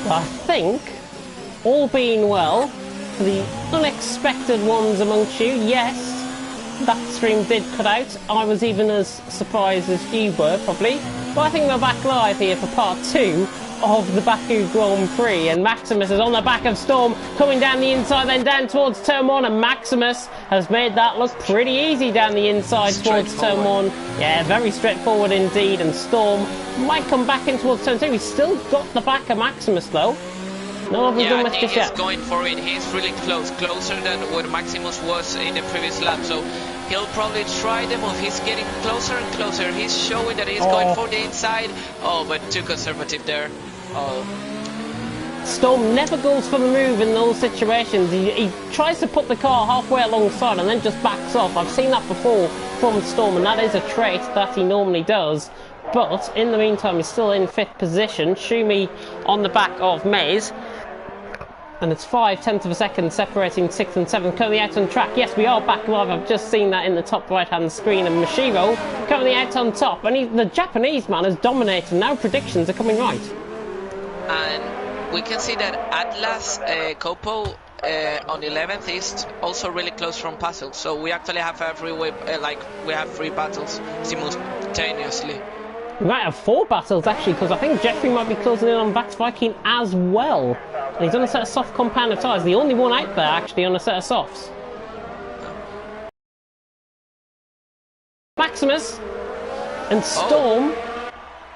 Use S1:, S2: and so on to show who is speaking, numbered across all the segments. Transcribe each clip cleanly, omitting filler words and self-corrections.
S1: I think, all being well, for the unexpected ones amongst you, yes, that stream did cut out. I was even as surprised as you were, probably. But I think we're back live here for part 2 of the Baku Grand Prix, and Maximus is on the back of Storm, coming down the inside, then down towards turn 1, and Maximus has made that look pretty easy down the inside towards turn 1. Yeah, very straightforward indeed, and Storm might come back in towards turn 2. He's still got the back of Maximus though. No other than with just yet.
S2: He's going for it. He's really closer than what Maximus was in the previous lap, so he'll probably try the move. He's getting closer and closer. He's showing that he's going for the inside. Oh, but too conservative there. Oh.
S1: Storm never goes for the move in those situations. He tries to put the car halfway alongside and then just backs off. I've seen that before from Storm, and that is a trait that he normally does. But in the meantime, he's still in 5th position. Shumi on the back of Maze. And it's 0.5 of a second separating 6th and 7th. Currently out on track. Yes, we are back live. I've just seen that in the top right-hand screen. And Mashiro currently out on top. And the Japanese man has dominated. Now predictions are coming right.
S2: And we can see that Atlas Kopo on 11th is also really close from puzzles. So we actually have we have 3 battles simultaneously.
S1: We might have 4 battles actually, because I think Jeffrey might be closing in on Vax Viking as well. And he's on a set of soft compounder tyres, the only one out there actually on a set of softs. Maximus and Storm.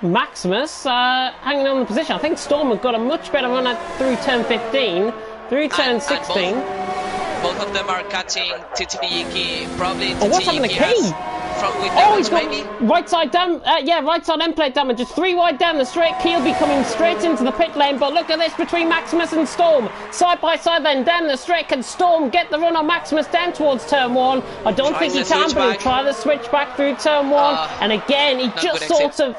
S1: Maximus hanging on the position. I think Storm have got a much better run through turn 15, through turn 16.
S2: Both of them are catching TTGaming, probably TTGaming.
S1: Oh, what's happening to Key?
S2: He's got
S1: right side down, right side end plate damage. Just 3 wide down the straight. Key'll be coming straight into the pit lane, but look at this between Maximus and Storm. Side by side then down the straight. Can Storm get the run on Maximus down towards turn 1? I don't think he can, but he'll try the switch back through turn 1. And again, he just sort of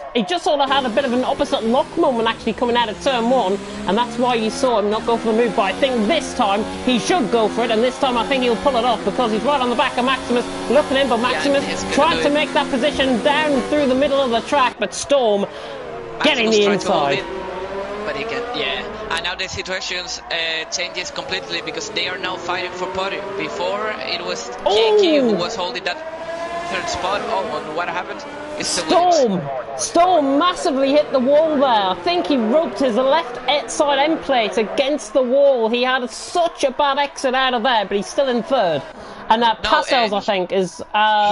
S1: had a bit of an opposite lock moment actually coming out of turn 1, and that's why you saw him not go for the move. But I think this time he should go for it, and this time I think he'll pull it off because he's right on the back of Maximus, looking in, but Maximus trying to make that position down through the middle of the track, but Storm getting the inside.
S2: But he can, and now the situations changes completely because they are now fighting for podium. Before it was Kiki who was holding that 3rd spot. And what happened?
S1: Storm massively hit the wall there. I think he roped his left side end plate against the wall. He had such a bad exit out of there, but he's still in 3rd. And that Pasels, I think, is...
S2: he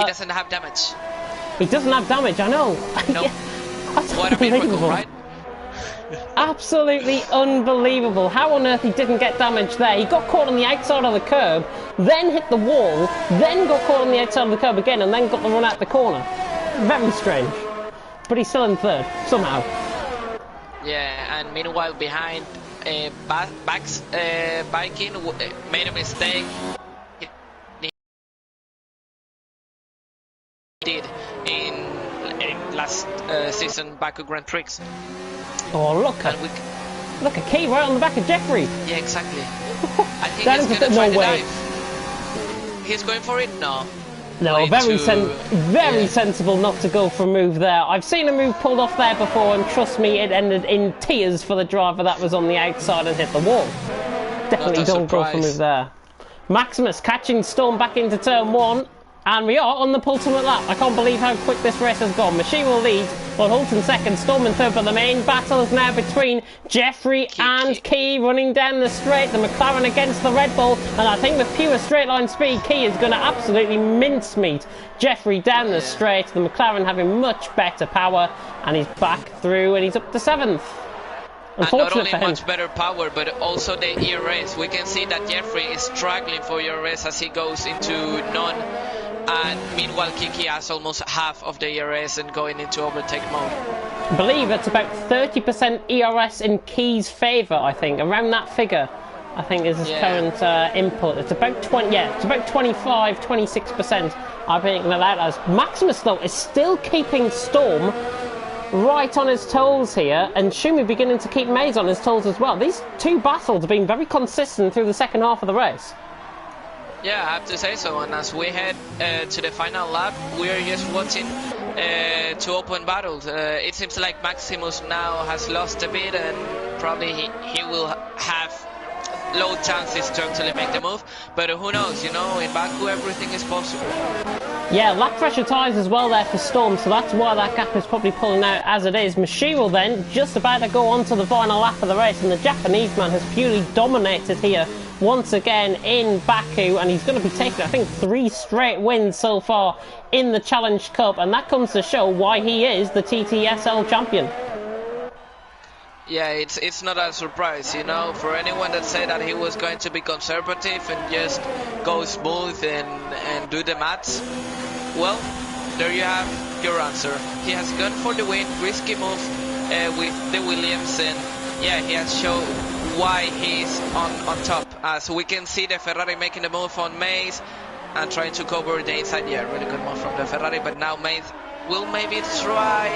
S2: doesn't have damage.
S1: He doesn't have damage, I know.
S2: No.
S1: That's
S2: what a miracle, right?
S1: Absolutely unbelievable. How on earth he didn't get damage there? He got caught on the outside of the curb, then hit the wall, then got caught on the outside of the curb again, and then got the run out the corner. Very strange. But he's still in 3rd, somehow.
S2: Yeah, and meanwhile behind Bax Viking made a mistake. Did in last season Baku Grand Prix.
S1: Oh, look at Key right on the back of Jeffrey.
S2: Yeah, exactly. I think he's going to try the dive. He's going for it? No.
S1: No, very sensible not to go for a move there. I've seen a move pulled off there before, and trust me, it ended in tears for the driver that was on the outside and hit the wall. Definitely don't go for a move there. Maximus catching Storm back into turn 1. And we are on the penultimate lap. I can't believe how quick this race has gone. Machine leads, but Holt in 2nd, Storm in 3rd, but the main battle is now between Jeffrey and Key running down the straight. The McLaren against the Red Bull, and I think with pure straight line speed, Key is going to absolutely mincemeat Jeffrey down the straight. The McLaren having much better power, and he's back through, and he's up to 7th.
S2: And not only much better power, but also the ERS. We can see that Jeffrey is struggling for ERS as he goes into none. And meanwhile, Kiki has almost half of the ERS and going into overtake mode.
S1: I believe it's about 30% ERS in Key's favour, I think. Around that figure, I think, is his current input. It's about it's about 25, 26%. I think that as Maximus, though, is still keeping Storm right on his toes here, and Shumi beginning to keep Maze on his toes as well. These 2 battles have been very consistent through the second half of the race.
S2: Yeah, I have to say so. And as we head to the final lap, we are just watching 2 open battles. It seems like Maximus now has lost a bit, and probably he will have low chances to actually make the move, but who knows, you know, in Baku everything is possible.
S1: Yeah, lap pressure tyres as well there for Storm, so that's why that gap is probably pulling out as it is. Mashiro then just about to go on to the final lap of the race, and the Japanese man has purely dominated here once again in Baku, and he's going to be taking, I think, 3 straight wins so far in the Challenge Cup, and that comes to show why he is the TTSL champion.
S2: Yeah, it's not a surprise, you know, for anyone that said that he was going to be conservative and just go smooth and do the maths. Well, there you have your answer. He has gone for the win, risky move with the Williams, and yeah, he has shown why he's on top. As we can see the Ferrari making the move on Mays and trying to cover the inside. Yeah, really good move from the Ferrari, but now Mays will maybe try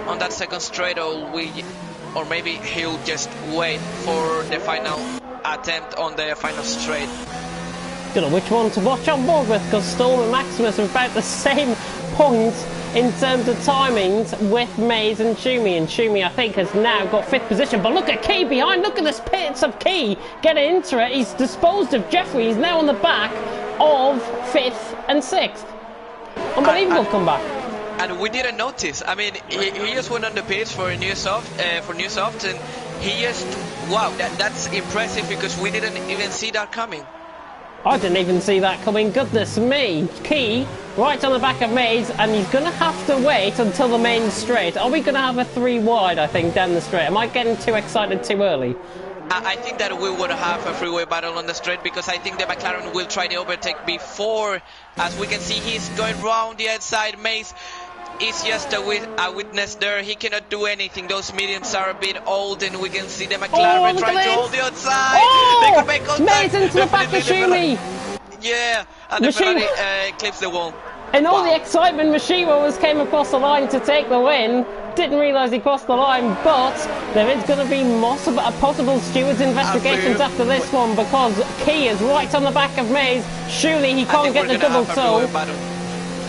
S2: on that second straight, or maybe he'll just wait for the final attempt on the final straight.
S1: Don't know which one to watch on board with, because Storm and Maximus are about the same points in terms of timings with Mays and Shumi. And Shumi, I think, has now got 5th position. But look at Key behind. Look at this pits of Key getting into it. He's disposed of Jeffrey. He's now on the back of 5th and 6th. Unbelievable comeback.
S2: And we didn't notice. I mean, he just went on the pits for new soft, and he just, wow, that's impressive, because we didn't even see that coming.
S1: I didn't even see that coming. Goodness me. Key right on the back of Mays, and he's going to have to wait until the main straight. Are we going to have a 3 wide, I think, down the straight? Am I getting too excited too early?
S2: I think that we would have a freeway battle on the straight, because I think the McLaren will try the overtake before. As we can see, he's going round the outside. Mays is just a witness there. He cannot do anything. Those mediums are a bit old, and we can see the McLaren trying to hold the outside. They could make contact.
S1: Mays into the back of Shumi.
S2: Yeah, and the Ferrari clips the wall.
S1: In all the excitement, Mashiro came across the line to take the win. Didn't realise he crossed the line, but there is going to be possible stewards investigations after this one, because Key is right on the back of Mays. Surely he can't get the double toe.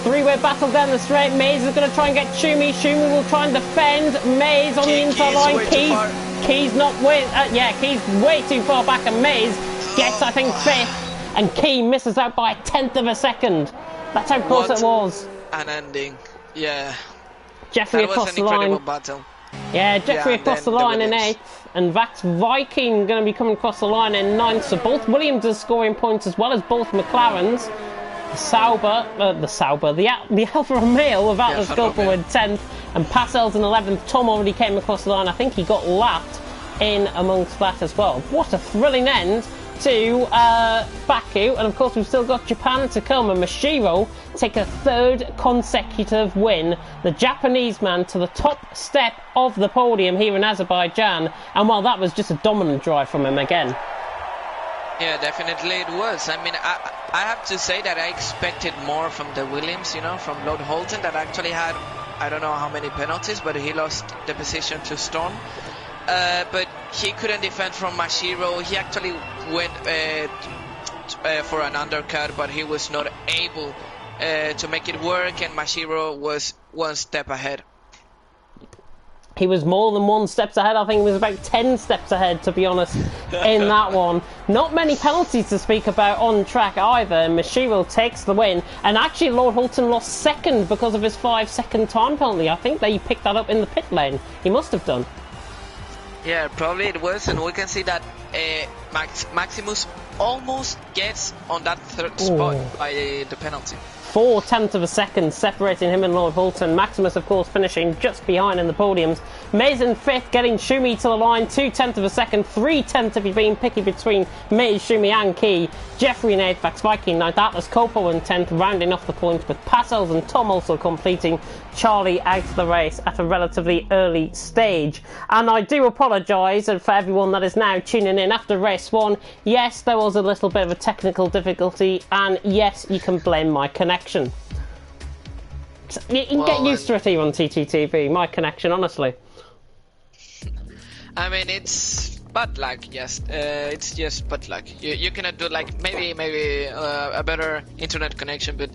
S1: 3-way battle down the straight. Mays is going to try and get Shumi. Shumi will try and defend Mays on the inside line. Key's not way. Key's way too far back, and Mays gets, I think, 5th, and Key misses out by 1/10 of a second. That's how close it was.
S2: An ending, yeah.
S1: Jeffrey across the line.
S2: Battle.
S1: Yeah, Jeffrey across the line in 8th, and Vax Viking going to be coming across the line in 9th. So both Williams are scoring points as well as both McLarens. The Alfa Romeo of Atlas Coppola in 10th, and Passel's in 11th. Tom already came across the line. I think he got lapped in amongst that as well. What a thrilling end to Baku, and of course we've still got Japan to come, and Mashiro take a 3rd consecutive win, the Japanese man to the top step of the podium here in Azerbaijan, and well, that was just a dominant drive from him again.
S2: Yeah, definitely it was. I mean, I have to say that I expected more from the Williams, you know, from Lord Holton, that actually had, I don't know how many penalties, but he lost the position to Storm. But he couldn't defend from Mashiro. He actually went for an undercut, but he was not able to make it work, and Mashiro was 1 step ahead.
S1: He was more than 1 step ahead. I think he was about 10 steps ahead, to be honest, in that one. Not many penalties to speak about on track either. Mashiro takes the win. And actually, Lord Holton lost 2nd because of his 5-second time penalty. I think they picked that up in the pit lane. He must have done.
S2: Yeah, probably it was. And we can see that Maximus almost gets on that 3rd spot by the penalty. 4/10 of a second separating him and Lord Holton. Maximus, of course, finishing just behind in the podiums. Mays in 5th, getting Shumi to the line. 2/10 of a second. 3/10 if you're being picky between Mays, Shumi and Key. Jeffrey in 8th, Vax Viking 9th, Atlas Copo in 10th, rounding off the points with Passels and Tom also completing. Charlie out of the race at a relatively early stage. And I do apologise for everyone that is now tuning in after race 1. Yes, there was a little bit of a technical difficulty, and yes, you can blame my connection. You can get used to it here on TTTV, my connection, honestly. I mean, it's bad luck, yes. It's just bad luck. You cannot do, like, maybe a better internet connection, but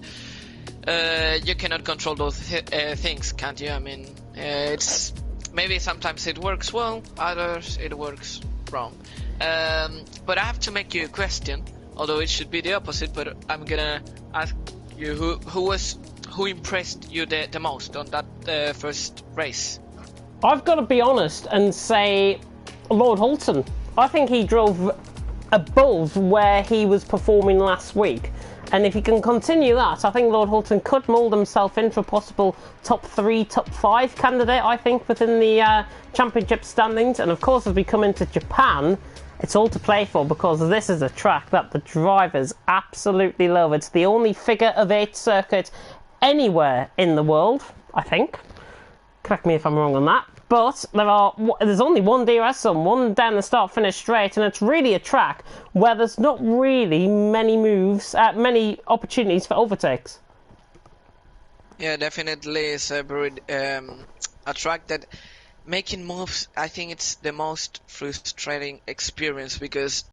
S2: you cannot control those things, can't you? I mean, it's maybe sometimes it works well, others it works wrong. But I have to make you a question, although it should be the opposite. But I'm gonna ask you who impressed you the most on that first race.
S1: I've got to be honest and say Lord Hulton. I think he drove above where he was performing last week. And if he can continue that, I think Lord Hulton could mould himself into a possible top 3, top 5 candidate, I think, within the championship standings. And of course, as we come into Japan, it's all to play for, because this is a track that the drivers absolutely love. It's the only figure of 8 circuit anywhere in the world, I think. Correct me if I'm wrong on that. But there's only one DRS on, one down the start-finish straight, and it's really a track where there's not really many many opportunities for overtakes.
S2: Yeah, definitely it's a track that making moves, I think it's the most frustrating experience, because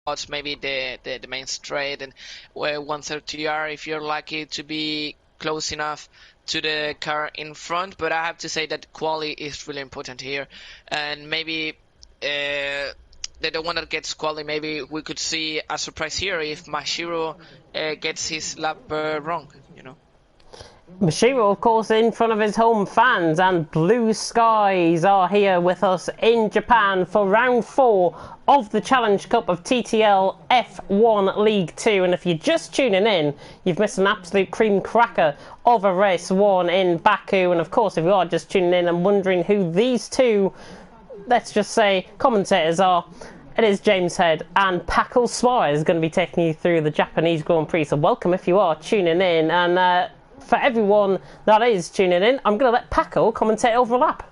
S2: it's maybe the main straight and where 130R, if you're lucky to be close enough to the car in front. But I have to say that quali is really important here, and maybe the one that gets quali, maybe we could see a surprise here if Mashiro gets his lap wrong, you know.
S1: Mashiro, of course, in front of his home fans, and blue skies are here with us in Japan for round 4 of the Challenge Cup of TTL F1 League 2. And if you're just tuning in, you've missed an absolute cream cracker of a race 1 in Baku. And of course, if you are just tuning in and wondering who these two, let's just say, commentators are, it is James Head and Paco Suarez going to be taking you through the Japanese Grand Prix. So welcome if you are tuning in, and for everyone that is tuning in, I'm going to let Paco commentate over a lap.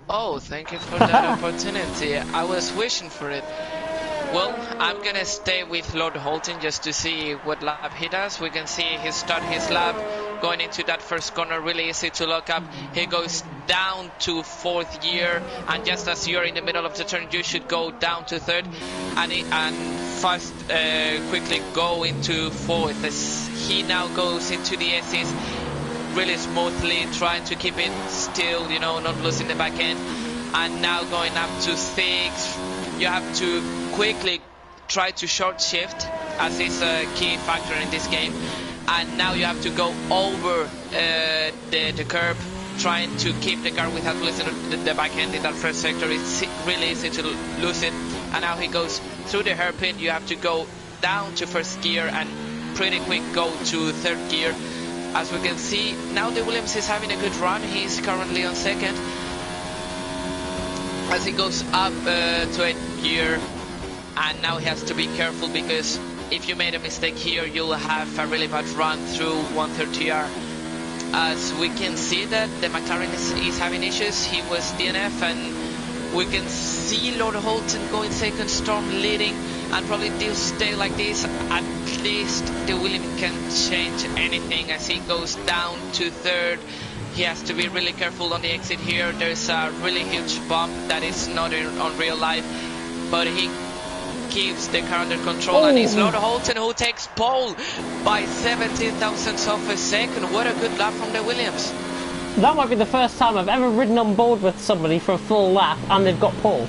S2: Oh, thank you for that opportunity. I was wishing for it. Well, I'm going to stay with Lord Hulton just to see what lap he does. We can see he start his lap going into that first corner, really easy to lock up. He goes down to 4th gear, and just as you're in the middle of the turn, you should go down to 3rd and fast quickly go into 4th, as he now goes into the S's really smoothly, trying to keep it still, you know, not losing the back end. And now going up to 6th, you have to quickly try to short shift, as is a key factor in this game. And now you have to go over the curb, trying to keep the car without losing the back end in that first sector. It's really easy to lose it. And now he goes through the hairpin. You have to go down to 1st gear and pretty quick go to 3rd gear. As we can see, now the Williams is having a good run. He's currently on 2nd. As he goes up to 8th gear, and now he has to be careful, because if you made a mistake here, you'll have a really bad run through 130R. As we can see that the McLaren is having issues. He was DNF, and we can see Lord Hulton going 2nd, Storm leading, and probably they'll stay like this. At least the Williams can change anything as he goes down to 3rd. He has to be really careful on the exit here. There's a really huge bump that is not on real life, but he keeps the car under control. And it's Lord Hulton who takes pole by 17 thousandths of a second. What a good lap from the Williams.
S1: That might be the first time I've ever ridden on board with somebody for a full lap and they've got pole.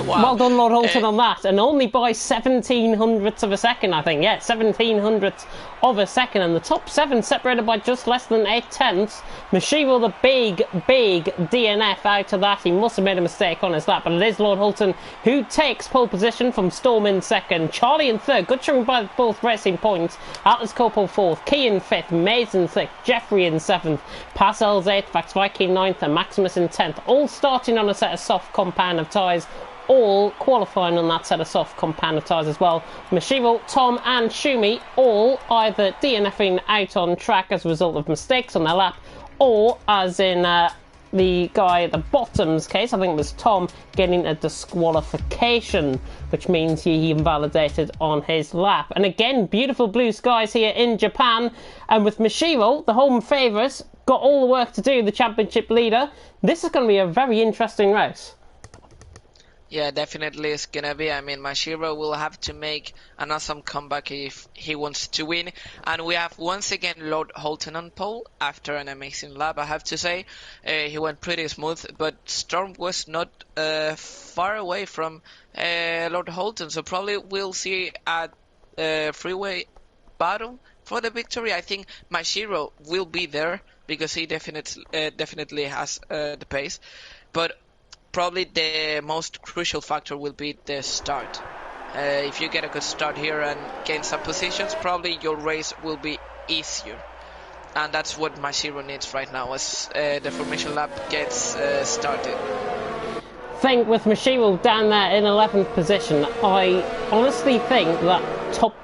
S1: Wow. Well done, Lord Hulton, on that. And only by 1700ths of a second, I think. Yeah, 1700ths of a second. And the top 7 separated by just less than 8/10. Mashiro, the big DNF out of that. He must have made a mistake on his lap. But it is Lord Hulton who takes pole position from Storm in 2nd. Charlie in 3rd. Good showing by both racing points. Atlas Copel 4th. Key in 5th. Mays in 6th. Jeffrey in 7th. Parcells 8th. Vax Viking 9th. And Maximus in 10th. All starting on a set of soft compound of tyres. All qualifying on that set of soft compound of tyres as well. Mashiro, Tom and Shumi all either DNFing out on track as a result of mistakes on their lap, or as in the guy at the bottom's case, I think it was Tom, getting a disqualification, which means he invalidated on his lap. And again, beautiful blue skies here in Japan, and with Mashiro, the home favourite, got all the work to do, the championship leader. This is going to be a very interesting race.
S2: Yeah, definitely it's gonna be. I mean, Mashiro will have to make an awesome comeback if he wants to win. And we have once again Lord Holton on pole after an amazing lap, I have to say. He went pretty smooth, but Storm was not far away from Lord Holton, so probably we'll see a freeway battle for the victory. I think Mashiro will be there because he definitely has the pace, but probably the most crucial factor will be the start. If you get a good start here and gain some positions, probably your race will be easier. And that's what Mashiro needs right now as the formation lap gets started.
S1: I think with Mashiro down there in 11th position, I honestly think that top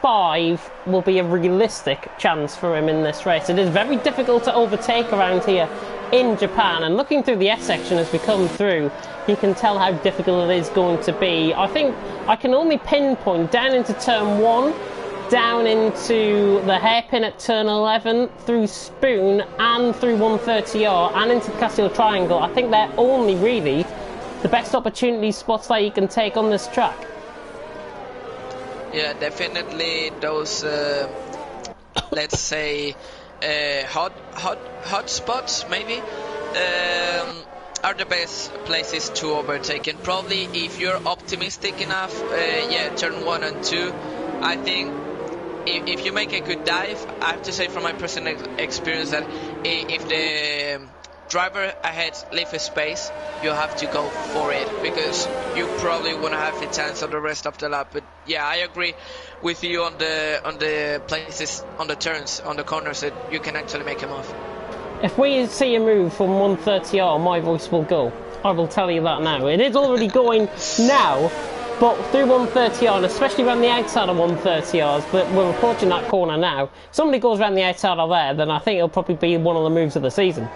S1: 5 will be a realistic chance for him in this race. It is very difficult to overtake around here in Japan, and looking through the S section as we come through, you can tell how difficult it is going to be. I think I can only pinpoint down into turn 1, down into the hairpin at turn 11, through Spoon and through 130R and into the Castillo Triangle. I think they're only really the best opportunity spots that you can take on this track.
S2: Yeah, definitely those let's say hot spots maybe are the best places to overtake. And probably if you're optimistic enough, yeah, turn 1 and 2, I think if you make a good dive, I have to say from my personal experience that if the driver ahead leave a space, you have to go for it because you probably won't have a chance on the rest of the lap. But yeah, I agree with you on the places, on the turns, on the corners that you can actually make a move.
S1: If we see a move from 130R, my voice will go. I will tell you that now. It is already going now, but through 130R, and especially around the outside of 130Rs, but we're approaching that corner now. If somebody goes around the outside of there, then I think it'll probably be one of the moves of the season.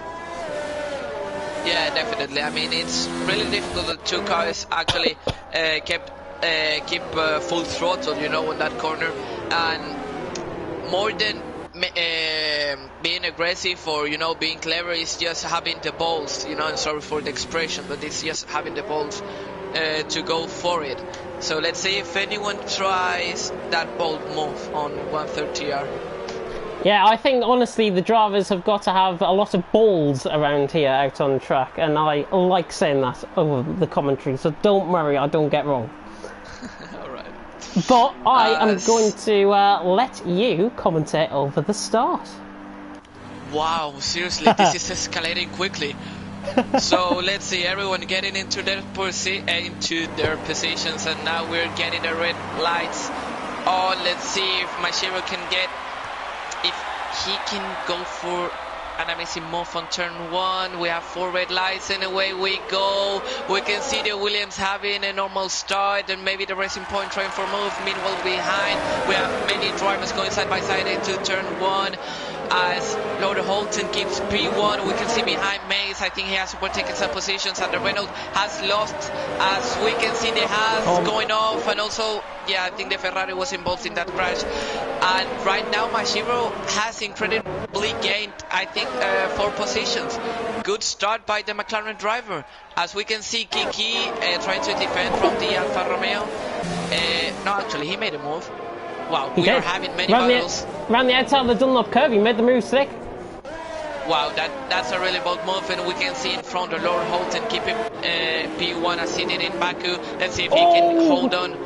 S2: Yeah, definitely. I mean, it's really difficult that two cars actually keep full throttle, you know, on that corner. And more than being aggressive or, you know, being clever, is just having the balls, you know, and sorry for the expression, but it's just having the balls to go for it. So let's see if anyone tries that bold move on 130R.
S1: Yeah, I think honestly the drivers have got to have a lot of balls around here out on track, and I like saying that over the commentary, so don't worry, I don't get wrong.
S2: Alright.
S1: But I am going to let you commentate over the start.
S2: Wow, seriously, this is escalating quickly. So let's see, everyone getting into their positions, and now we're getting the red lights on. Let's see if Mashiro can get, if he can go for an amazing move on turn 1. We have 4 red lights and away we go. We can see the Williams having a normal start and maybe the Racing Point trying for move. Meanwhile behind we have many drivers going side by side into turn 1 as Lord Holton keeps P1. We can see behind Mace, I think he has overtaken some positions, and the Renault has lost, as we can see the Haas going off, and also, yeah, I think the Ferrari was involved in that crash. And right now Mashiro has incredibly gained, I think, 4 positions. Good start by the McLaren driver, as we can see Kiki trying to defend from the Alfa Romeo. No, actually he made a move. Wow, we are having many battles.
S1: Ran the outside of the Dunlop curve, he made the move slick.
S2: Wow, that's a really bold move, and we can see in front of Lord Holton keeping P1 as he did in Baku. Let's see if he can hold on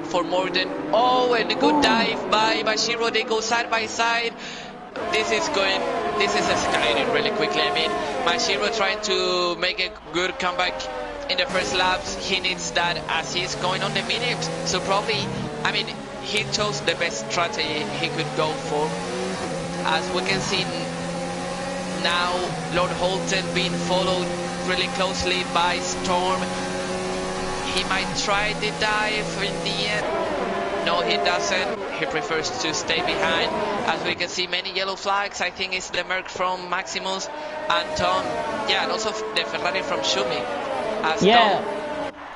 S2: for more than... Oh, and a good dive by Mashiro. They go side by side. This is escalating really quickly. I mean, Mashiro trying to make a good comeback in the first laps. He needs that as he's going on the mediums. So probably, I mean, he chose the best strategy he could go for. As we can see now, Lord Holton being followed really closely by Storm. He might try the dive in the end. No, he doesn't. He prefers to stay behind. As we can see, many yellow flags. I think it's the Merc from Maximus and Tom. Yeah, and also the Ferrari from Schumi.
S1: Yeah. Tom,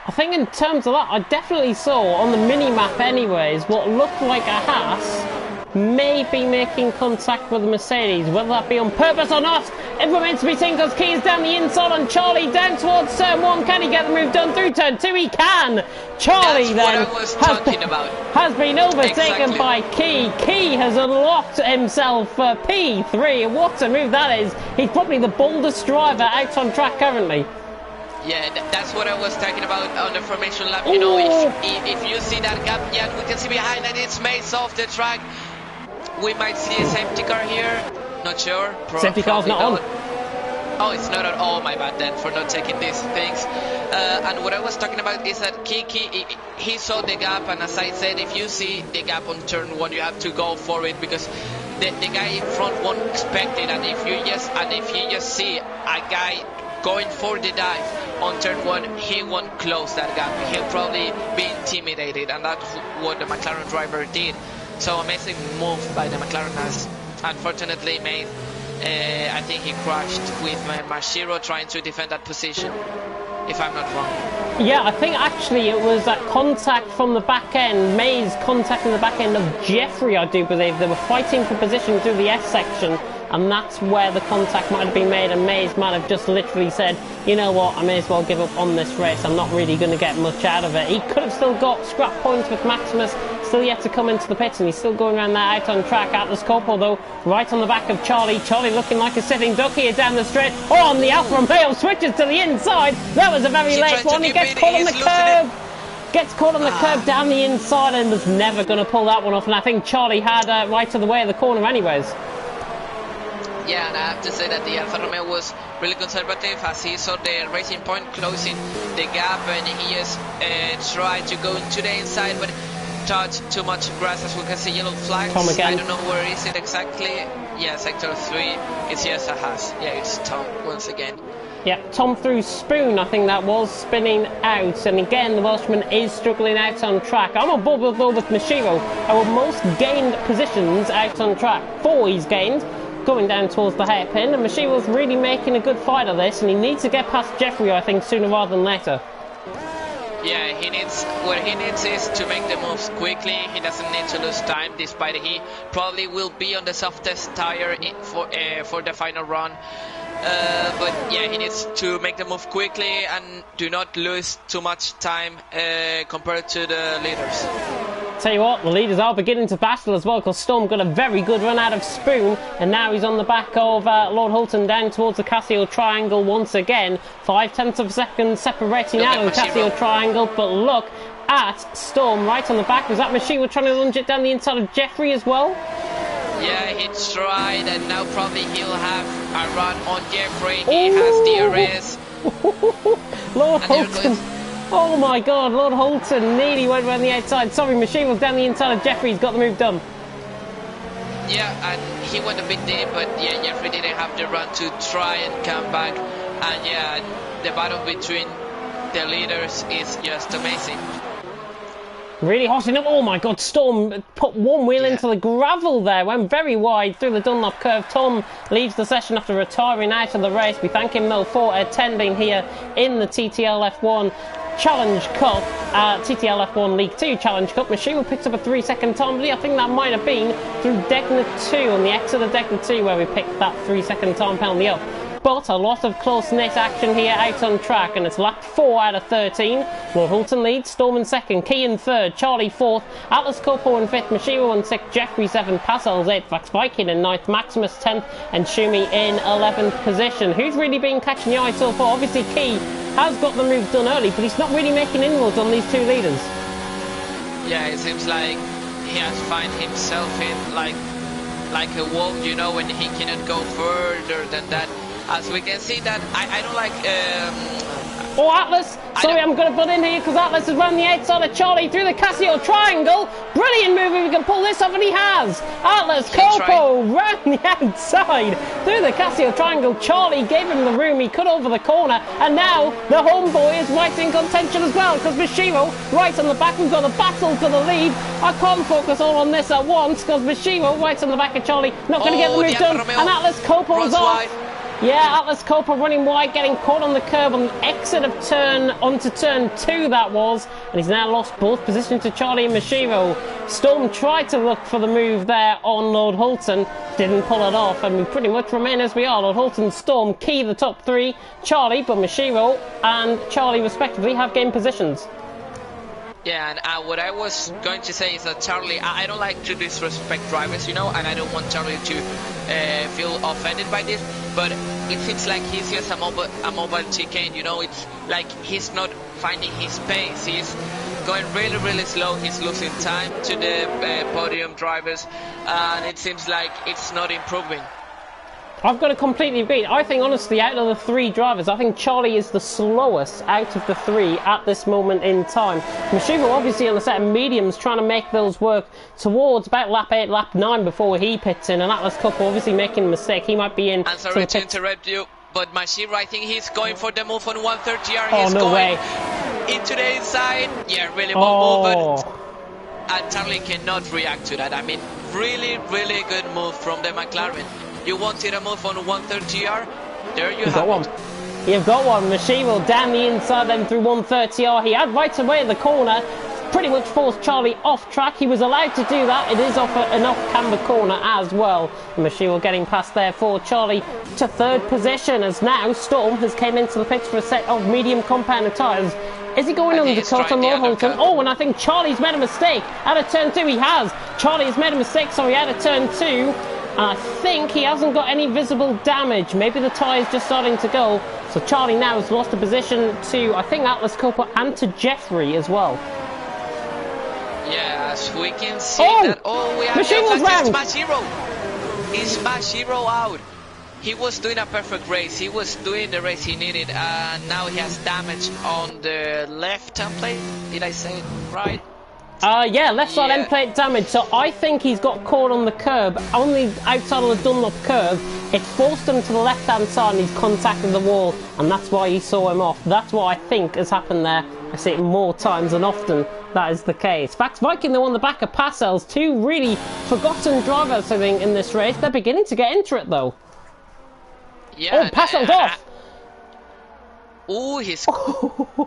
S1: I think in terms of that, I definitely saw on the mini-map anyways what looked like a Haas may be making contact with the Mercedes. Whether that be on purpose or not, it remains to be seen because Key is down the inside on Charlie down towards turn 1. Can he get the move done through turn 2? He can. Charlie has been overtaken by Key. Key has unlocked himself for P3. What a move that is. He's probably the boldest driver out on track currently.
S2: Yeah, that's what I was talking about on the formation lap. You know, if you see that gap, yeah, we can see behind that it's Mace off the track. We might see a safety car here. Not sure.
S1: Safety car's not on.
S2: Oh, it's not at all. My bad then for not taking these things. And what I was talking about is that Kiki, he saw the gap, and as I said, if you see the gap on turn 1, you have to go for it because the guy in front won't expect it. And if you just see a guy going for the dive on turn 1, he won't close that gap. He'll probably be intimidated, and that's what the McLaren driver did. So amazing move by the McLaren has unfortunately made. I think he crashed with Mashiro trying to defend that position, if I'm not wrong.
S1: Yeah, I think actually it was that contact from the back end, Mays contacting the back end of Jeffrey, I do believe. They were fighting for position through the S section, and that's where the contact might have been made, and Mays might have just literally said, you know what, I may as well give up on this race. I'm not really going to get much out of it. He could have still got scrap points with Maximus, still yet to come into the pits, and he's still going around that out on track. Atlas Coppola, though, right on the back of Charlie. Charlie looking like a sitting duck here down the straight. Oh, and the Alfa Romeo switches to the inside. That was a very late one. He gets caught on the curb. Gets caught on the curb down the inside and was never going to pull that one off. And I think Charlie had right to the way of the corner anyways.
S2: Yeah, and I have to say that the Alfa Romeo was really conservative as he saw the Racing Point closing the gap, and he just tried to go into the inside, but touched too much grass. As we can see, yellow flags.
S1: Tom again.
S2: I don't know where is it exactly. Yeah, sector 3. It's yes, Haas. Yeah, it's Tom once again.
S1: Yeah, Tom through Spoon, I think that was, spinning out. And again, the Welshman is struggling out on track. I'm on board with Mashiro. Our most gained positions out on track. 4 he's gained, going down towards the hairpin. And Mashiro's really making a good fight of this. And he needs to get past Jeffrey, I think, sooner rather than later.
S2: Yeah, what he needs is to make the moves quickly. He doesn't need to lose time, despite he probably will be on the softest tire for the final run. But yeah, he needs to make the move quickly and do not lose too much time compared to the leaders.
S1: Tell you what, the leaders are beginning to battle as well, because Storm got a very good run out of Spoon, and now he's on the back of Lord Hulton down towards the Casio Triangle once again. 0.5 of a second separating out of the Casio Triangle, but look at Storm right on the back. Was that Mashiro trying to lunge it down the inside of Jeffrey as well?
S2: Yeah, he tried, and now probably he'll have a run on Jeffrey. He has DRS.
S1: Lord Hulton. Oh my god, Lord Hulton nearly went around the outside. Sorry, Machine was down the inside of Jeffrey. He's got the move done.
S2: Yeah, and he went a bit deep, but yeah, Jeffrey didn't have the run to try and come back. And yeah, the battle between the leaders is just amazing.
S1: Really hotting up. Oh my god, Storm put one wheel into the gravel there. Went very wide through the Dunlop curve. Tom leaves the session after retiring out of the race. We thank him though for attending here in the TTL F1 Challenge Cup, TTL F1 League 2 Challenge Cup. Mashiro picks up a 3-second time, but I think that might have been through Degna 2, on the exit of Degna 2 where we picked that 3-second time penalty up. But a lot of close-knit action here out on track, and it's lap 4 out of 13. Lord Hulton leads, Storm in second, Key in third, Charlie fourth, Atlas Copo in fifth, Mashiro in sixth, Jeffrey seventh, Passel's eighth, Vax Viking in ninth, Maximus 10th, and Shumi in 11th position. Who's really been catching the eye so far? Obviously Key has got the move done early, but he's not really making inroads on these two leaders.
S2: Yeah, it seems like he has found himself in like a wall, you know, when he cannot go further than that. As we can see that, I don't like...
S1: Oh, Atlas! Sorry, I'm going to butt in here because Atlas has run the outside of Charlie through the Casio Triangle. Brilliant move if he can pull this off, and he has. Atlas Copo ran the outside through the Casio Triangle. Charlie gave him the room he could over the corner, and now the homeboy is right in contention as well because Mashiro right on the back. We've got a battle for the lead. I can't focus all on this at once because Mashiro right on the back of Charlie, not going to get the move done, and Atlas Copo's off. Yeah, Atlas Copa running wide, getting caught on the curb on the exit of onto turn 2 that was, and he's now lost both positions to Charlie and Mashiro. Storm tried to look for the move there on Lord Hulton, didn't pull it off, and we pretty much remain as we are. Lord Hulton, Storm key the top 3, Charlie, but Mashiro and Charlie respectively have gained positions.
S2: Yeah, and what I was going to say is that Charlie, I don't like to disrespect drivers, you know, and I don't want Charlie to feel offended by this, but it seems like he's just a mobile chicane, you know. It's like he's not finding his pace, he's going really slow, he's losing time to the podium drivers, and it seems like it's not improving.
S1: I've got to completely agree. I think, honestly, out of the 3 drivers, I think Charlie is the slowest out of the 3 at this moment in time. Mashiro, obviously, on a set of mediums, trying to make those work towards about lap 8, lap 9 before he pits in. And Atlas Cup obviously making a mistake. He might be in.
S2: I'm sorry to interrupt you, but Mashiro, I think he's going for the move on 130R.
S1: Oh,
S2: he's
S1: no
S2: going
S1: way.
S2: Into the inside. Yeah, really bold move, and Charlie cannot react to that. I mean, really good move from the McLaren. You wanted a move on 130R? There you have it.
S1: You've got one. Mashiro down the inside, then through 130R. He had right away at the corner. Pretty much forced Charlie off track. He was allowed to do that. It is off an off-camber corner as well. Mashiro getting past there for Charlie to 3rd position, as now Storm has came into the pits for a set of medium compounded tyres. Is he going undercut on Lord Hulton? Oh, and I think Charlie's made a mistake. Out of turn 2 he has. Charlie's made a mistake, sorry, out of turn 2. And I think he hasn't got any visible damage. Maybe the tyre's just starting to go. So Charlie now has lost a position to, I think, Atlas Copa and to Jeffrey as well.
S2: Yes, we can see that. Oh, we have Mashiro. Is Mashiro out? He was doing a perfect race. He was doing the race he needed. And now he has damage on the left hand plate. Did I say it right?
S1: Yeah, left side end plate damage. So I think he's got caught on the curb, on the outside of the Dunlop curve. It forced him to the left-hand side and he's contacted the wall, and that's why he saw him off. That's what I think has happened there. I see it more times than often that is the case. Vax Viking, though, on the back of Parcells. 2 really forgotten drivers, I think, in this race. They're beginning to get into it, though.
S2: Yeah.
S1: Oh, Parcells off!
S2: Oh,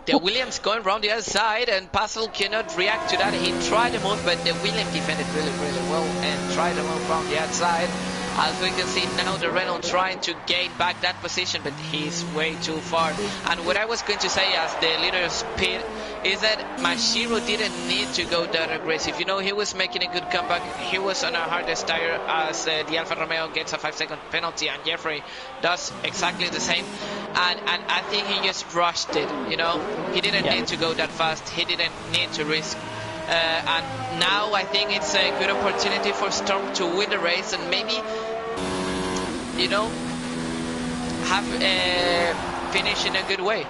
S2: the Williams going around the other side, and Parcel cannot react to that. He tried to move, but the Williams defended really well and tried to move around the outside. As we can see now, the Renault trying to gain back that position, but he's way too far. And what I was going to say as the leader's pit is that Mashiro didn't need to go that aggressive. You know, he was making a good comeback. He was on a hardest tire as the Alfa Romeo gets a 5-second penalty, and Jeffrey does exactly the same. And I think he just rushed it, you know. He didn't need to go that fast. He didn't need to risk. And now I think it's a good opportunity for Storm to win the race and maybe, you know, have finish in a good way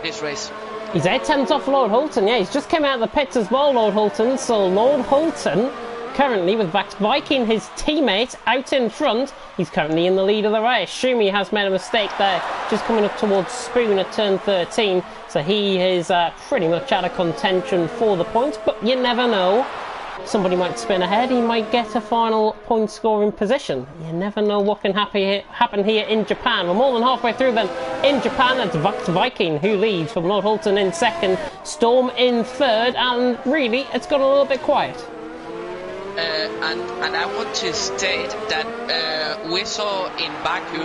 S2: this race.
S1: He's 8 tenths off Lord Hulton. Yeah, he's just came out of the pits as well, Lord Hulton. So Lord Hulton currently with Vax Viking, his teammate, out in front. He's currently in the lead of the race. Schumi has made a mistake there, just coming up towards Spoon at turn 13. So he is pretty much out of contention for the points, but you never know. Somebody might spin ahead, he might get a final point scoring position. You never know what can happen here in Japan. We're more than halfway through then in Japan. It's Vax Viking who leads from Lord Hulton in 2nd, Storm in 3rd, and really it's got a little bit quiet.
S2: And I want to state that we saw in Baku,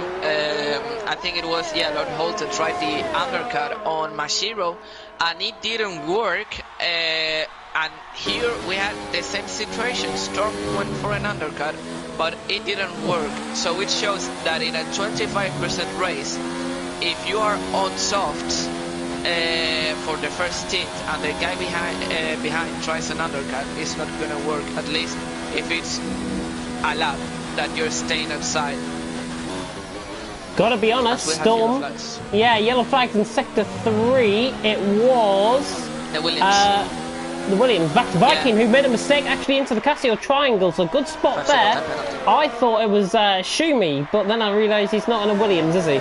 S2: I think it was, Lord Hulton tried the undercut on Mashiro, and it didn't work. And here we had the same situation. Storm went for an undercut, but it didn't work. So it shows that in a 25% race, if you are on softs for the first stint and the guy behind tries an undercut, it's not gonna work, at least if it's a lap that you're staying outside.
S1: Gotta be honest, Storm. Yellow flags in sector 3. It was
S2: the Williams.
S1: The Williams, Vax Viking, who made a mistake actually into the Casio triangle, so good spot there. I thought it was Schumi, but then I realised he's not in a Williams, is he?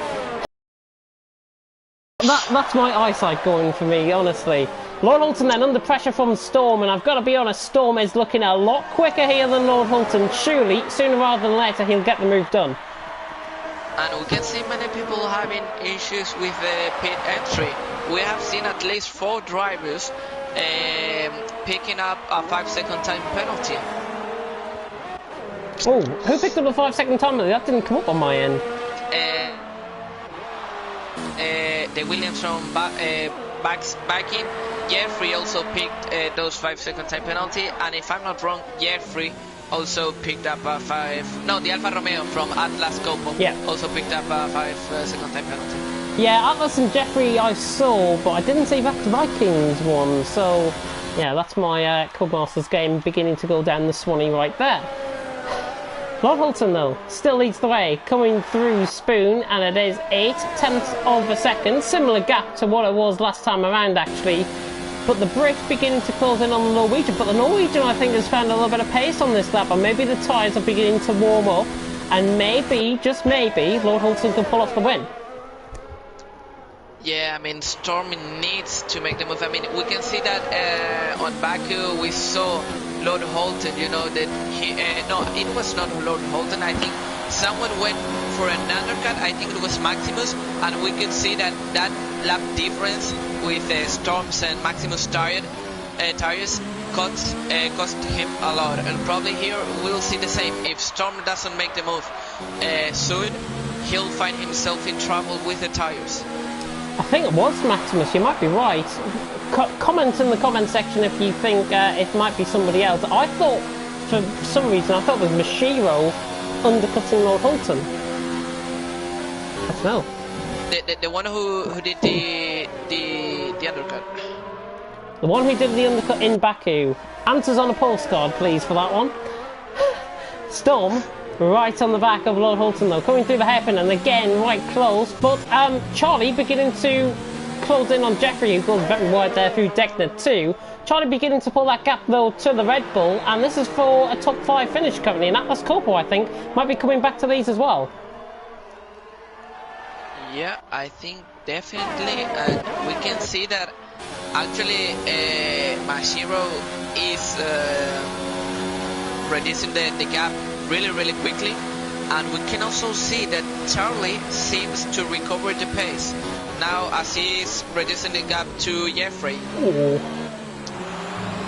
S1: That's my eyesight going for me, honestly. Lord Hulton then under pressure from Storm, and I've got to be honest, Storm is looking a lot quicker here than Lord Hulton. Surely, sooner rather than later, he'll get the move done.
S2: And we can see many people having issues with the pit entry. We have seen at least 4 drivers picking up a 5-second time penalty.
S1: Oh, who picked up a 5-second time penalty? That didn't come up on my end.
S2: The Williams from Baku. Jeffrey also picked those 5-second time penalty, and if I'm not wrong, Jeffrey also picked up a 5. No, the Alfa Romeo from Atlas Coppo also picked up a 5-second time penalty.
S1: Yeah, Atlas and Jeffrey I saw, but I didn't see Back to Vikings one. So, yeah, that's my Cubmasters game beginning to go down the Swanee right there. Lord Hulton, though, still leads the way, coming through Spoon, and it is 0.8 of a second. Similar gap to what it was last time around, actually. But the brakes beginning to close in on the Norwegian. But the Norwegian, I think, has found a little bit of pace on this lap, and maybe the tyres are beginning to warm up, and maybe, just maybe, Lord Hulton can pull off the win.
S2: Yeah, I mean, Storm needs to make the move. I mean, we can see that on Baku we saw Lord Hulton, you know, that he... no, it was not Lord Hulton. I think someone went for an undercut. I think it was Maximus, and we could see that lap difference with Storm's and Maximus tires cost him a lot. And probably here we'll see the same. If Storm doesn't make the move soon, he'll find himself in trouble with the tires.
S1: I think it was Maximus, you might be right. Comment in the comment section if you think it might be somebody else. I thought, for some reason, I thought it was Mashiro undercutting Lord Hulton. I don't know.
S2: The one who did the undercut.
S1: The one who did the undercut in Baku. Answers on a postcard, please, for that one. Storm. Right on the back of Lord Hulton, though, coming through the hairpin, and again right close. But Charlie beginning to close in on Jeffrey, who goes very wide there through Deckner too. Charlie beginning to pull that gap though to the Red Bull, and this is for a top 5 finish currently. And Atlas Coppo, I think, might be coming back to these as well.
S2: Yeah, I think definitely, and we can see that actually Mashiro is reducing the gap really quickly, and we can also see that Charlie seems to recover the pace now as he's reducing the gap to Jeffrey.
S1: Ooh.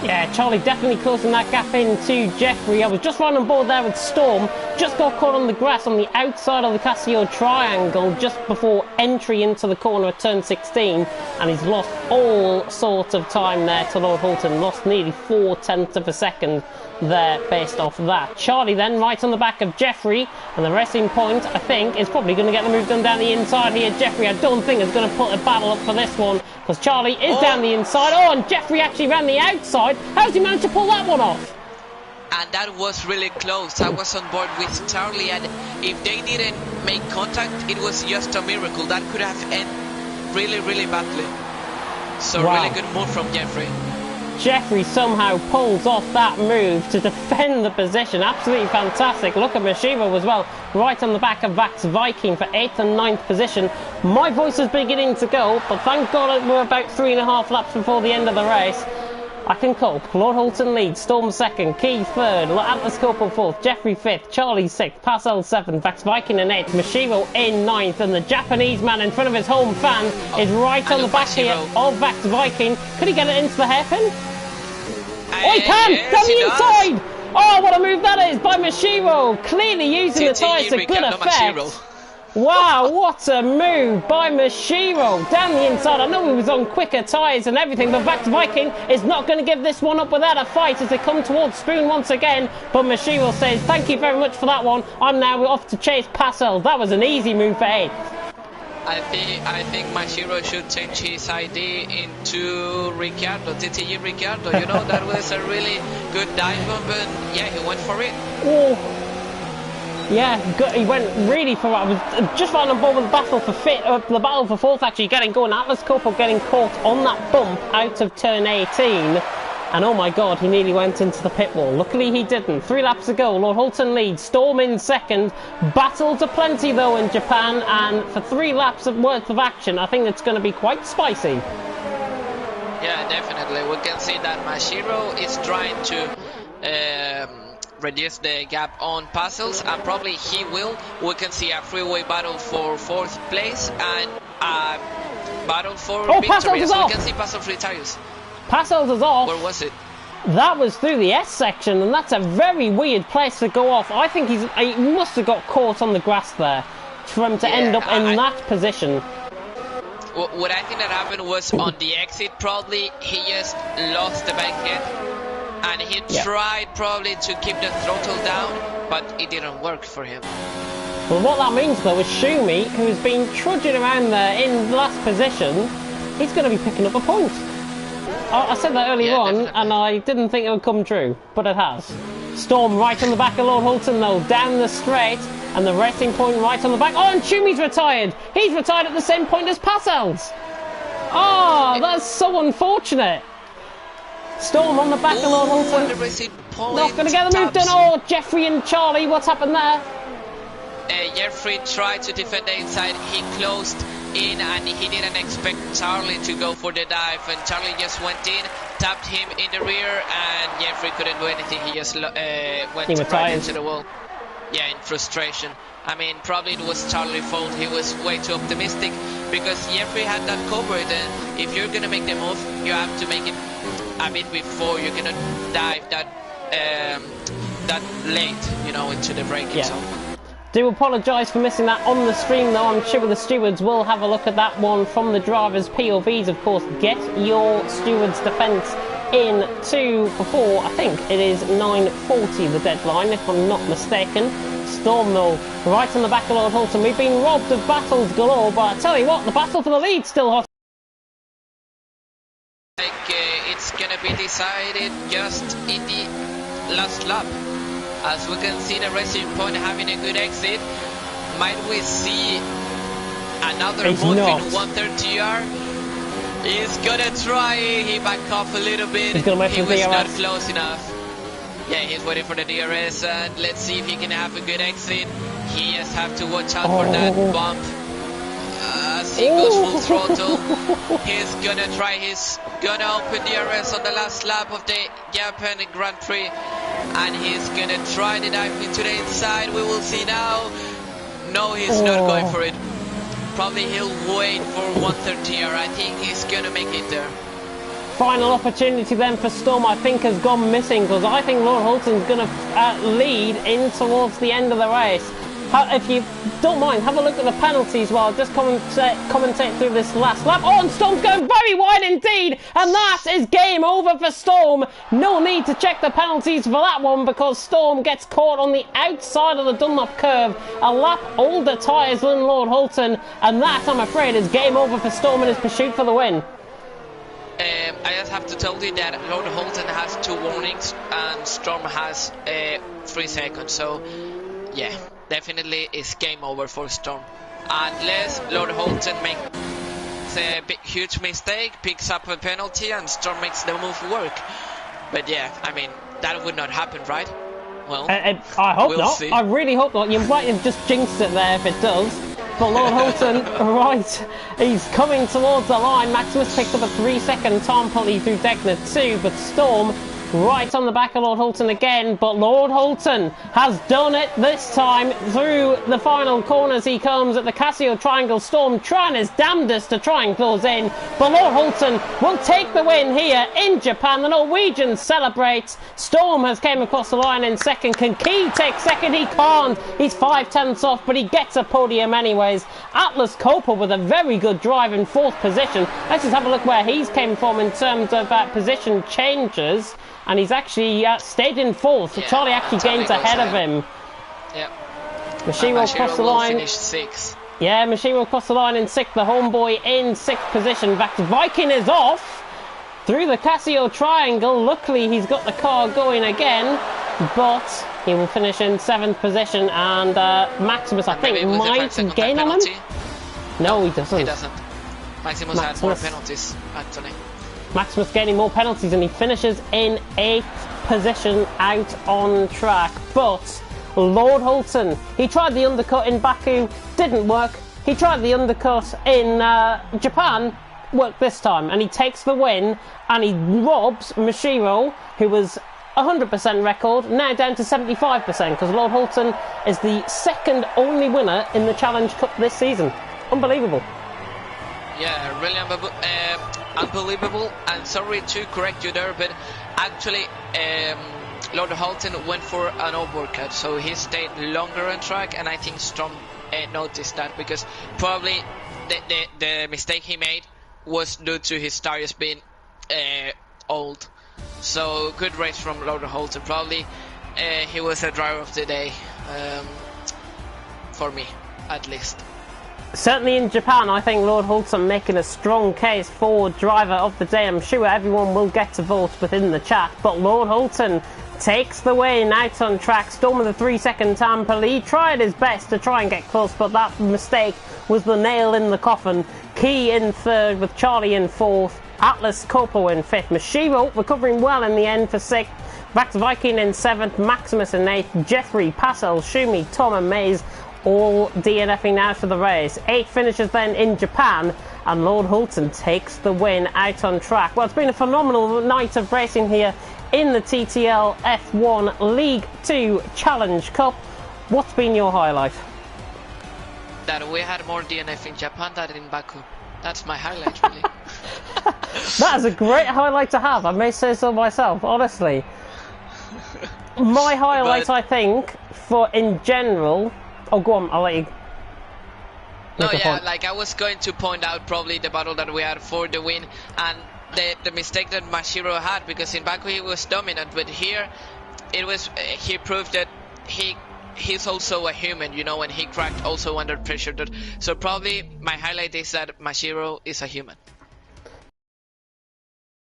S1: Yeah, Charlie definitely closing that gap into Jeffrey. I was just running on board there with Storm, just got caught on the grass on the outside of the Casio triangle just before entry into the corner at turn 16, and he's lost all sorts of time there to Lord Hulton, lost nearly 0.4 of a second there based off of that. Charlie then right on the back of Jeffrey, and the racing point I think is probably going to get the move done down the inside here. Jeffrey I don't think is going to put a battle up for this one, because Charlie is down the inside. Oh, and Jeffrey actually ran the outside. How's he managed to pull that one off?
S2: And that was really close. I was on board with Charlie, and if they didn't make contact, it was just a miracle. That could have ended really badly. So
S1: wow.
S2: Really good move from Jeffrey.
S1: Jeffrey somehow pulls off that move to defend the position. Absolutely fantastic. Look at Mashiro as well, right on the back of Vax Viking for 8th and 9th position. My voice is beginning to go, but thank God we're about 3.5 laps before the end of the race. I can cope. Lord Hulton leads, Storm 2nd, Key 3rd, Atlas Coppo 4th, Jeffrey 5th, Charlie 6th, Parcel 7th, Vax Viking in 8th, Mashiro in 9th, and the Japanese man in front of his home fans is right on the back here of Vax Viking. Could he get it into the hairpin? Oh, he can!
S2: Yes,
S1: Down the inside! Oh, what a move that is by Mashiro! Clearly using the tyres to good effect. Wow, what a move by Mashiro down the inside. I know he was on quicker tyres and everything, but Vax Viking is not going to give this one up without a fight as they come towards Spoon once again. But Mashiro says, thank you very much for that one. I'm now off to chase Passel. That was an easy move for 8th.
S2: I think Mashiro should change his ID into Ricciardo, TTG Ricciardo. You know, that was a really good dive bomb, and yeah, he went for it.
S1: Oh. Yeah, he went really for it. I was just running on board with the battle for the battle for 4th actually getting going. Atlas Coppo getting caught on that bump out of turn 18. And oh my God, he nearly went into the pit wall. Luckily he didn't. 3 laps ago, Lord Hulton leads, Storm in 2nd. Battle to plenty though in Japan, and for 3 laps worth of action, I think it's going to be quite spicy.
S2: Yeah, definitely. We can see that Mashiro is trying to reduce the gap on puzzles, and probably he will. We can see a freeway battle for 4th place and a battle for victory. So we can see Puzzle free tires.
S1: Puzzles is off.
S2: Where was it?
S1: That was through the S section, and that's a very weird place to go off. I think he must have got caught on the grass there for him to end up in that position.
S2: What I think that happened was on the exit, probably he just lost the back end, and he tried probably to keep the throttle down, but it didn't work for him.
S1: Well, what that means though is Shumi, who's been trudging around there in last position, he's going to be picking up a point. I said that earlier on, definitely. And I didn't think it would come true, but it has. Storm right on the back of Lord Hulton though, down the straight, and the racing point right on the back. Oh, and Shumi's retired! He's retired at the same point as Passels! Oh, that's so unfortunate! Storm on the back of Lord Hulton. Not going to get the move done. Oh, Jeffrey and Charlie, what's happened there?
S2: Jeffrey tried to defend the inside, he closed in and he didn't expect Charlie to go for the dive, and Charlie just went in, tapped him in the rear, and Jeffrey couldn't do anything. He just went right into the wall. Yeah, in frustration. I mean, probably it was Charlie's fault. He was way too optimistic because Jeffrey had that covered, and if you're gonna make the move, you have to make it a bit before. You cannot dive that late, you know, into the braking zone.
S1: Do apologise for missing that on the stream though. I'm sure the stewards will have a look at that one from the drivers' POVs, of course. Get your stewards' defence in 2 before, I think it is 9:40 the deadline, if I'm not mistaken. Storm though, right on the back of Lord Hulton. We've been robbed of battles galore, but I tell you what, the battle for the lead still hot.
S2: It's gonna be decided just in the last lap. As we can see the racing point having a good exit. Might we see another move in 130R? He's gonna try, he backed off a little bit.
S1: He's gonna
S2: he was not close enough. Yeah, he's waiting for the DRS, and let's see if he can have a good exit. He just have to watch out for that bump. As he goes full throttle, he's gonna try, he's gonna open DRS on the last lap of the Japan Grand Prix, and he's gonna try the dive into the inside. We will see now. No, he's not going for it. Probably he'll wait for 130R. I think he's gonna make it there.
S1: Final opportunity then for Storm, I think, has gone missing, because I think Lord Hulton's going to lead in towards the end of the race. If you don't mind, have a look at the penalties while I just commentate through this last lap. Oh, and Storm's going very wide indeed, and that is game over for Storm. No need to check the penalties for that one, because Storm gets caught on the outside of the Dunlop curve, a lap older tyres than Lord Hulton, and that, I'm afraid, is game over for Storm in his pursuit for the win.
S2: I just have to tell you that Lord Hulton has 2 warnings and Storm has 3 seconds, so yeah, definitely it's game over for Storm. Unless Lord Hulton makes a huge mistake, picks up a penalty, and Storm makes the move work. But yeah, I mean, that would not happen, right? Well,
S1: I hope not. See. I really hope not. You might have just jinxed it there if it does. But Lord Hulton, right, he's coming towards the line. Maximus picked up a 3-second time penalty through Degner 2, but Storm right on the back of Lord Hulton again. But Lord Hulton has done it this time. Through the final corners he comes at the Casio Triangle. Storm trying his damnedest to try and close in, but Lord Hulton will take the win here in Japan. The Norwegians celebrate. Storm has came across the line in second. Can Key take second? He can't. He's 5/10ths off, but he gets a podium anyways. Atlas Copa with a very good drive in 4th position. Let's just have a look where he's came from in terms of position changes. And he's actually stayed in 4th. Yeah, Charlie actually gains ahead of him.
S2: Yep.
S1: Mashiro across the line.
S2: Finished 6th.
S1: Yeah, Mashiro across the line in 6th. The homeboy in 6th position. Back to Viking is off through the Casio Triangle. Luckily, he's got the car going again, but he will finish in 7th position. And Maximus, I think, might gain on him. No, he doesn't.
S2: He doesn't. Maximus had more penalties, actually.
S1: Maximus gaining more penalties, and he finishes in 8th position out on track. But Lord Hulton, he tried the undercut in Baku, didn't work. He tried the undercut in Japan, worked this time, and he takes the win, and he robs Mashiro, who was 100% record, now down to 75%, because Lord Hulton is the second only winner in the Challenge Cup this season. Unbelievable.
S2: Yeah, really unbelievable. And sorry to correct you there, but actually Lord Hulton went for an overcut, so he stayed longer on track, and I think Storm noticed that, because probably the mistake he made was due to his tires being old. So good race from Lord Hulton. Probably he was the driver of the day, for me at least.
S1: Certainly in Japan, I think Lord Hulton making a strong case for driver of the day. I'm sure everyone will get to vote within the chat, but Lord Hulton takes the win out on track. Storm with a 3-second Tampa lead. Tried his best to try and get close, but that mistake was the nail in the coffin. Key in third with Charlie in fourth. Atlas Corpo in fifth. Mashiro recovering well in the end for sixth. Vax Viking in seventh. Maximus in eighth. Jeffrey, Passel, Shumi, Tom and Mays all DNFing out for the race. 8 finishes then in Japan, and Lord Hulton takes the win out on track. Well, it's been a phenomenal night of racing here in the TTL F1 League 2 Challenge Cup. What's been your highlight?
S2: That we had more DNF in Japan than in Baku. That's my highlight, really.
S1: That is a great highlight to have, I may say so myself, honestly. My highlight, I think, for in general... Oh, go on, I'll let you...
S2: No, yeah, like I was going to point out probably the battle that we had for the win, and the mistake that Mashiro had, because in Baku he was dominant, but here it was he proved that he's also a human, you know, and he cracked also under pressure. So probably my highlight is that Mashiro is a human.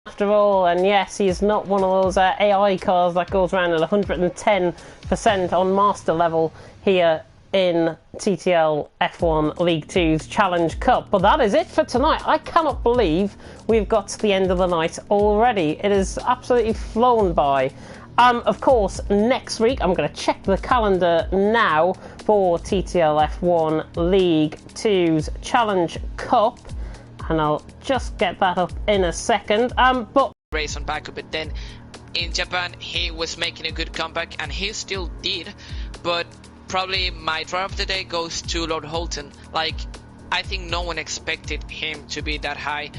S1: After all, and yes, he's not one of those AI cars that goes around at 110% on master level here in TTL F1 League 2's Challenge Cup. But that is it for tonight. I cannot believe we've got to the end of the night already. It has absolutely flown by. Of course, next week, I'm going to check the calendar now for TTL F1 League 2's Challenge Cup, and I'll just get that up in a second. But
S2: race on Baku, but then in Japan he was making a good comeback, and he still did, but probably my driver of the day goes to Lord Hulton. Like, I think no one expected him to be that high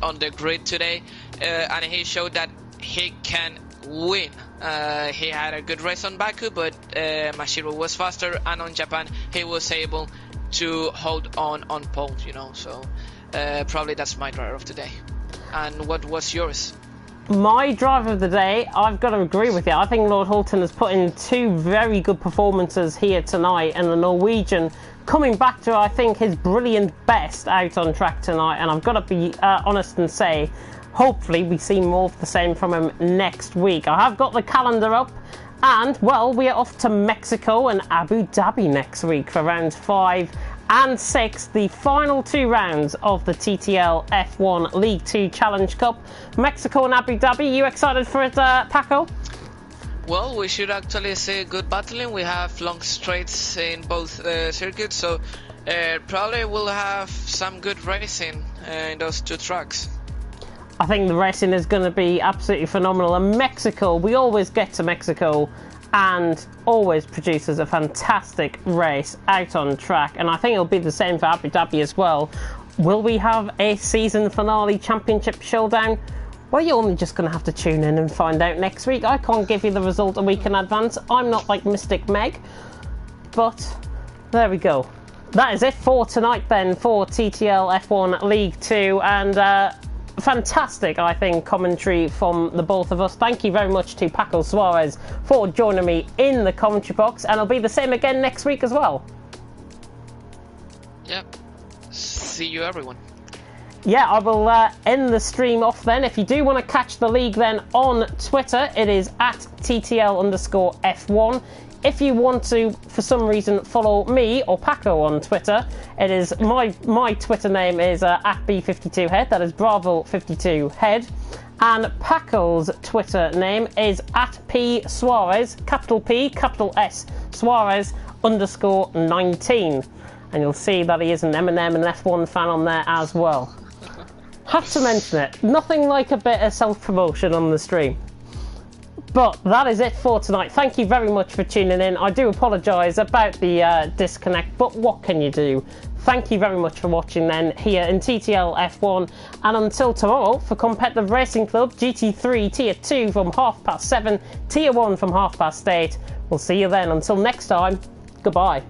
S2: on the grid today, and he showed that he can win. He had a good race on Baku, but Mashiro was faster, and on Japan he was able to hold on pole, you know. So probably that's my driver of the day. And what was yours?
S1: My driver of the day, I've got to agree with you. I think Lord Hulton has put in 2 very good performances here tonight, and the Norwegian coming back to, I think, his brilliant best out on track tonight. And I've got to be honest and say, hopefully we see more of the same from him next week. I have got the calendar up, and, well, we are off to Mexico and Abu Dhabi next week for rounds 5 and 6, the final 2 rounds of the TTL F1 League 2 Challenge Cup. Mexico and Abu Dhabi, you excited for it, Paco?
S2: Well, we should actually see good battling. We have long straights in both circuits, so probably we'll have some good racing in those 2 tracks.
S1: I think the racing is going to be absolutely phenomenal, and Mexico, we always get to Mexico and always produces a fantastic race out on track, and I think it'll be the same for Abu Dhabi as well. Will we have a season finale championship showdown? Well, you're only just going to have to tune in and find out next week. I can't give you the result a week in advance. I'm not like Mystic Meg, but there we go. That is it for tonight then for TTL F1 League 2, and fantastic, I think, commentary from the both of us. Thank you very much to Paco Suarez for joining me in the commentary box, and it'll be the same again next week as well.
S2: Yep. See you, everyone.
S1: Yeah, I will end the stream off then. If you do want to catch the league then on Twitter, it is at TTL_F1. If you want to, for some reason, follow me or Paco on Twitter, it is my Twitter name is at B52Head. That is Bravo52Head. And Paco's Twitter name is at P Suarez, capital P, capital S, Suarez _19. And you'll see that he is an Eminem and F1 fan on there as well. Have to mention it. Nothing like a bit of self-promotion on the stream. But that is it for tonight. Thank you very much for tuning in. I do apologise about the disconnect, but what can you do? Thank you very much for watching then here in TTL F1, and until tomorrow for Competitive Racing Club GT3 Tier 2 from 7:30, Tier 1 from 8:30. We'll see you then. Until next time, goodbye.